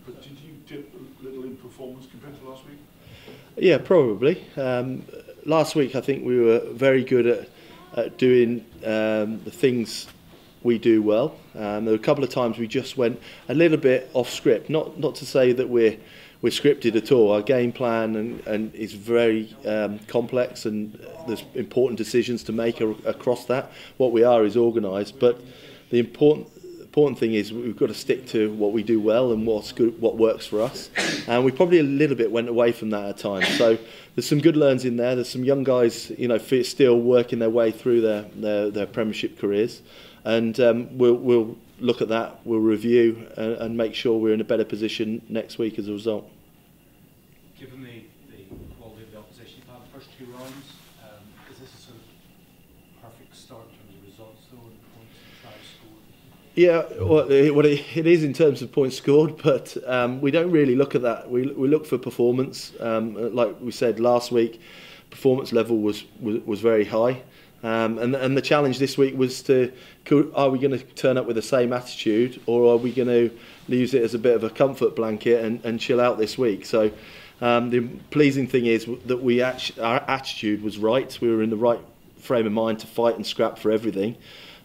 but did you dip a little in performance compared to last week? Yeah, probably. Last week I think we were very good at doing the things we do well. There were a couple of times we just went a little bit off script. Not to say that we're scripted at all. Our game plan and is very complex, and there's important decisions to make across that. What we are is organised, but the important thing is we've got to stick to what we do well and what's good, what works for us. And we probably a little bit went away from that at times. So there's some good learns in there. There's some young guys, still working their way through their Premiership careers, and we'll look at that. We'll review and make sure we're in a better position next week as a result. Given the quality of the opposition you've had the first two rounds, is this a sort of perfect start in terms of results though, and points scored? Yeah, well, it is in terms of points scored, but we don't really look at that. We look for performance. Like we said last week, performance level was very high, and the challenge this week was are we going to turn up with the same attitude, or are we going to use it as a bit of a comfort blanket and chill out this week? So the pleasing thing is that our attitude was right. We were in the right frame of mind to fight and scrap for everything.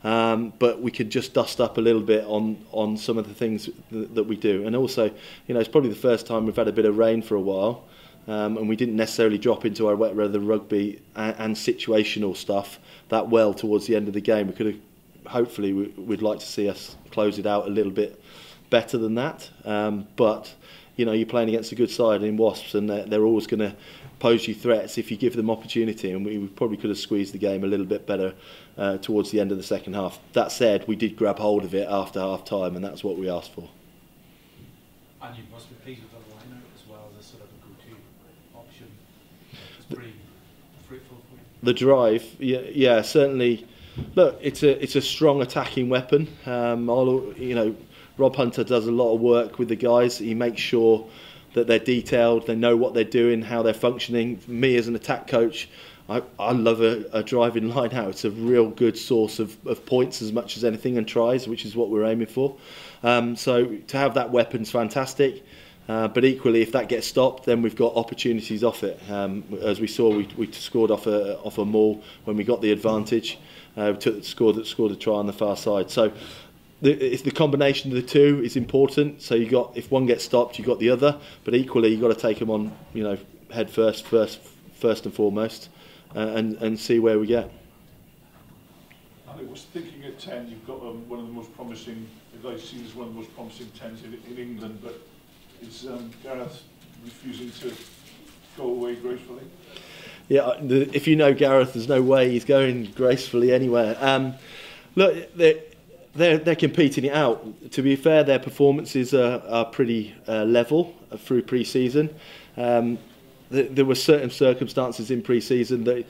But we could just dust up a little bit on some of the things that we do. And also, it's probably the first time we've had a bit of rain for a while, and we didn't necessarily drop into our wet weather rugby and situational stuff that well towards the end of the game. We could have, hopefully, we'd like to see us close it out a little bit better than that. But you're playing against a good side in Wasps, and they're always going to pose you threats if you give them opportunity, and we probably could have squeezed the game a little bit better towards the end of the second half. That said, we did grab hold of it after half time, and that's what we asked for. And you must be pleased with the line-out as well as a sort of a go-to option. It's pretty fruitful for you. The drive, yeah, certainly. Look, it's a strong attacking weapon. Rob Hunter does a lot of work with the guys. He makes sure that they're detailed, they know what they're doing, how they're functioning. Me as an attack coach, I love a driving line out. It's a real good source of points as much as anything, and tries, which is what we're aiming for. So to have that weapon's fantastic. But equally, if that gets stopped, then we've got opportunities off it. As we saw, we scored off a maul when we got the advantage. Scored a try on the far side. So the combination of the two is important. So if one gets stopped, you've got the other. But equally, you've got to take them on, head first and foremost, and see where we get. I was thinking at 10, you've got one of the most promising, the guys seen as one of the most promising 10s in England, but is Gareth refusing to go away gracefully? Yeah, if you know Gareth, there's no way he's going gracefully anywhere. Look, they're competing it out. To be fair, their performances are pretty level through pre-season. There were certain circumstances in pre-season that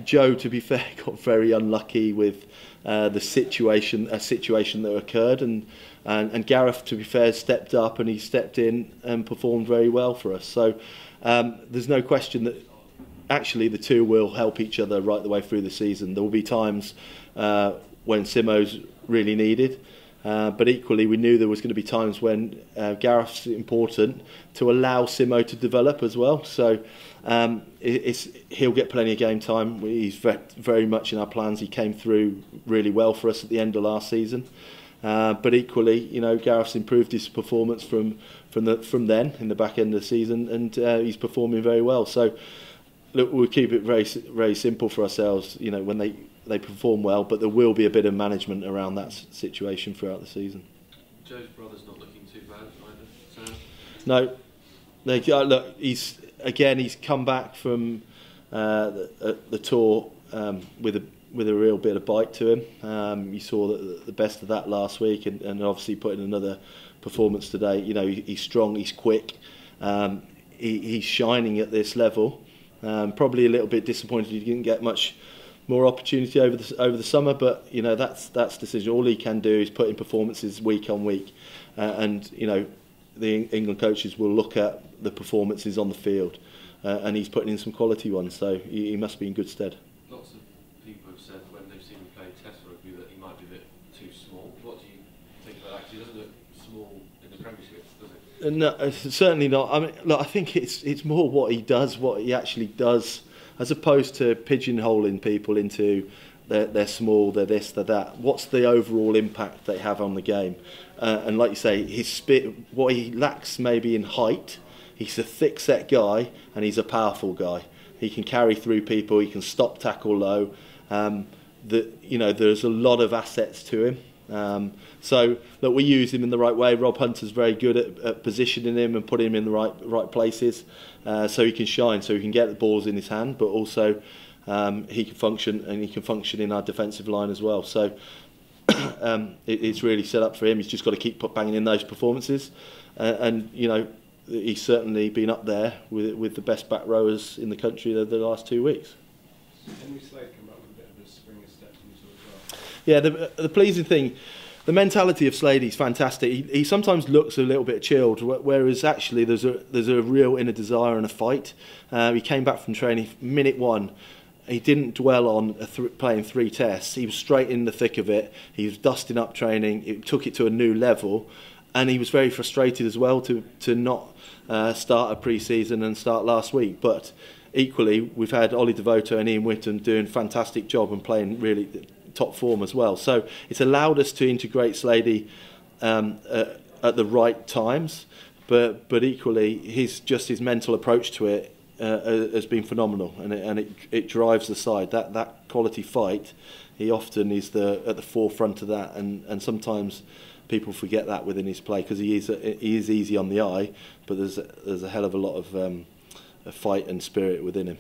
Joe, to be fair, got very unlucky with a situation that occurred, and Gareth, to be fair, stepped up and he stepped in and performed very well for us. So there's no question that actually the two will help each other right the way through the season. There will be times when Simo's really needed, but equally we knew there was going to be times when Gareth's important to allow Simo to develop as well. So he'll get plenty of game time. He's very much in our plans. He came through really well for us at the end of last season. But equally, Gareth's improved his performance from then in the back end of the season, and he's performing very well. So look, we'll keep it very, very simple for ourselves. When they perform well, but there will be a bit of management around that situation throughout the season. Joe's brother's not looking too bad either. No, look, he's come back from the tour with a real bit of bite to him. You saw the best of that last week, and obviously put in another performance today. He's strong, he's quick, he's shining at this level. Probably a little bit disappointed he didn't get much more opportunity over the summer, but that's decision. All he can do is put in performances week on week, and the England coaches will look at the performances on the field, and he's putting in some quality ones, so he must be in good stead. Lots of people have said when they've seen him play Test rugby that he might be a bit too small. What do you think about that? 'Cause he doesn't look small in the Premiership, does he? No, certainly not. I mean, look, I think it's more what he does, what he actually does, as opposed to pigeonholing people into they're small, they're this, they're that. What's the overall impact they have on the game? And like you say, what he lacks maybe in height. He's a thick-set guy and he's a powerful guy. He can carry through people. He can stop tackle low. There's a lot of assets to him. So look, we use him in the right way. Rob Hunter's very good at positioning him and putting him in the right places, so he can shine, so he can get the balls in his hand, but also he can function in our defensive line as well. So it's really set up for him. He's just got to keep banging in those performances, and he's certainly been up there with the best back rowers in the country the last 2 weeks. Henry Slade came up with a bit of a spring of steps into as well. Yeah, the pleasing thing, the mentality of Slade's fantastic. He sometimes looks a little bit chilled, whereas actually there's a real inner desire and a fight. He came back from training minute one. He didn't dwell on playing 3 tests. He was straight in the thick of it. He was dusting up training. It took it to a new level, and he was very frustrated as well to not start a pre-season and start last week. But equally, we've had Ollie Devoto and Ian Whitton doing a fantastic job and playing really top form as well. So it's allowed us to integrate Slade at the right times, but equally his mental approach to it has been phenomenal, and it drives the side. That quality fight, he often is at the forefront of that, and sometimes people forget that within his play, because he is easy on the eye, but there's a hell of a lot of fight and spirit within him.